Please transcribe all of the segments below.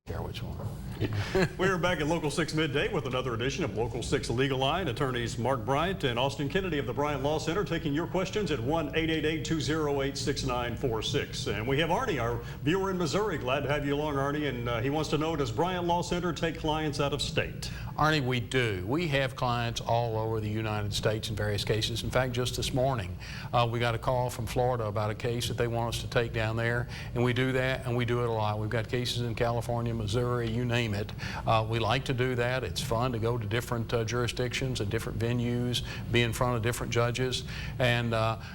Care which one. We're back at Local 6 Midday with another edition of Local 6 Legal Line. Attorneys Mark Bryant and Austin Kennedy of the Bryant Law Center taking your questions at 1-888-208-6946. And we have Arnie, our viewer in Missouri. Glad to have you along, Arnie. And he wants to know, does Bryant Law Center take clients out of state? Arnie, we do. We have clients all over the United States in various cases. In fact, just this morning, we got a call from Florida about a case that they want us to take down there. And we do that, and we do it a lot. We've got cases in California, Missouri, you name it. We like to do that. It's fun to go to different jurisdictions and different venues, be in front of different judges. And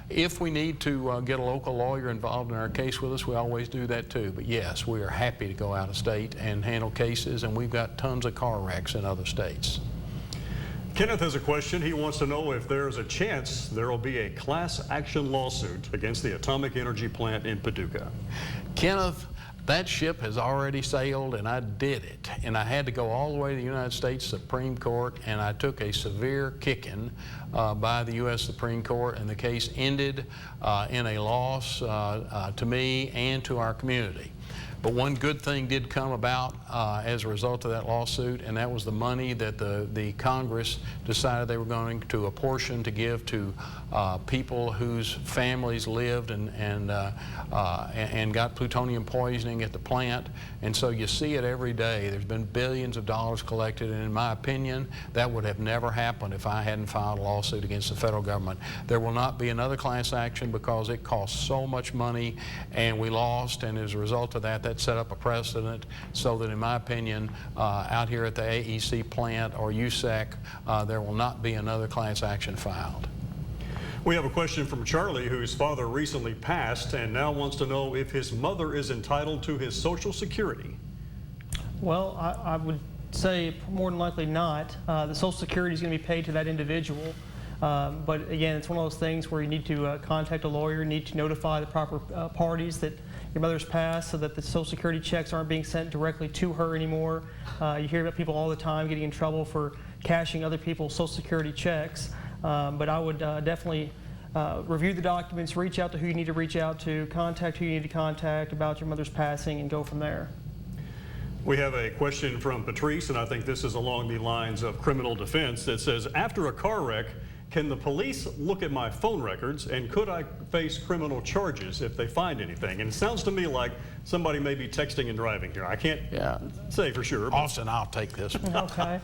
if we need to get a local lawyer involved in our case with us, we always do that too. But yes, we are happy to go out of state and handle cases, and we've got tons of car wrecks in other states. Kenneth has a question. He wants to know if there's a chance there will be a class action lawsuit against the atomic energy plant in Paducah. Kenneth, that ship has already sailed, and I did it. And I had to go all the way to the United States Supreme Court, and I took a severe kicking by the U.S. Supreme Court, and the case ended in a loss to me and to our community. But one good thing did come about as a result of that lawsuit, and that was the money that the Congress decided they were going to apportion to give to people whose families lived and got plutonium poisoning at the plant. And so you see it every day. There's been billions of dollars collected, and in my opinion, that would have never happened if I hadn't filed a lawsuit against the federal government. There will not be another class action because it cost so much money, and we lost, and as a result of that, that set up a precedent so that, in my opinion, out here at the AEC plant or USAC, there will not be another class action filed. We have a question from Charlie, whose father recently passed and now wants to know if his mother is entitled to his Social Security. Well, I would say more than likely not. The Social Security is going to be paid to that individual. But again, it's one of those things where you need to contact a lawyer, need to notify the proper parties that your mother's passed so that the Social Security checks aren't being sent directly to her anymore. You hear about people all the time getting in trouble for cashing other people's Social Security checks. But I would definitely review the documents, reach out to who you need to reach out to, contact who you need to contact about your mother's passing, and go from there. We have a question from Patrice, and I think this is along the lines of criminal defense, that says, after a car wreck, can the police look at my phone records, and could I face criminal charges if they find anything? And it sounds to me like somebody may be texting and driving here. I can't say for sure. Austin, I'll take this one. Okay.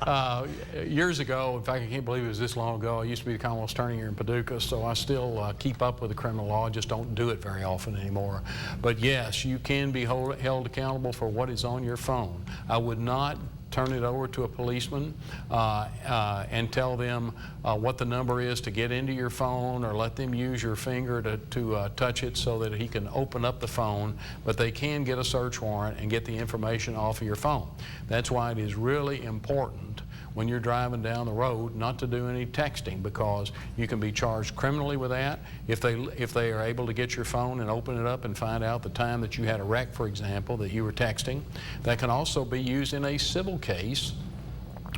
Years ago, in fact, I can't believe it was this long ago, I used to be the Commonwealth attorney here in Paducah, so I still keep up with the criminal law, just don't do it very often anymore. But yes, you can be held accountable for what is on your phone. I would not turn it over to a policeman and tell them what the number is to get into your phone, or let them use your finger to touch it so that he can open up the phone, but they can get a search warrant and get the information off of your phone. That's why it is really important when you're driving down the road not to do any texting, because you can be charged criminally with that if they are able to get your phone and open it up and find out the time that you had a wreck, for example, that you were texting. That can also be used in a civil case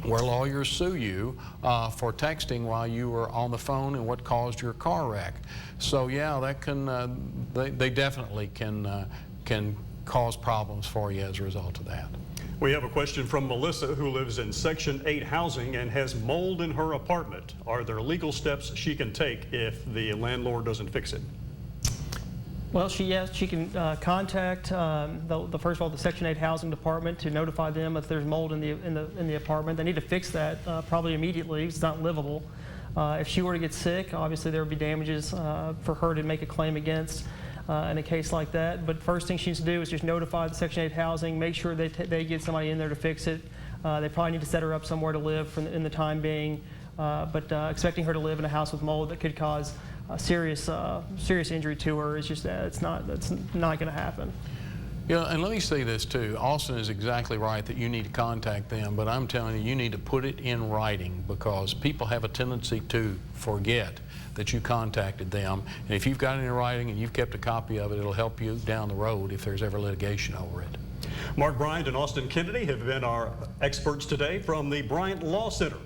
where lawyers sue you for texting while you were on the phone and what caused your car wreck. So yeah, that can they definitely can cause problems for you as a result of that. We have a question from Melissa, who lives in Section 8 housing and has mold in her apartment. Are there legal steps she can take if the landlord doesn't fix it? Well, she can contact first of all the Section 8 housing department to notify them if there's mold in the apartment. They need to fix that probably immediately. It's not livable. If she were to get sick, obviously there would be damages for her to make a claim against in a case like that. But first thing she needs to do is just notify the Section 8 housing, make sure they get somebody in there to fix it. They probably need to set her up somewhere to live in the time being. But expecting her to live in a house with mold that could cause serious injury to her is just that's not going to happen. Yeah, and let me say this too. Austin is exactly right that you need to contact them, but I'm telling you, you need to put it in writing, because people have a tendency to forget that you contacted them. And if you've got it in writing and you've kept a copy of it, it'll help you down the road if there's ever litigation over it. Mark Bryant and Austin Kennedy have been our experts today from the Bryant Law Center.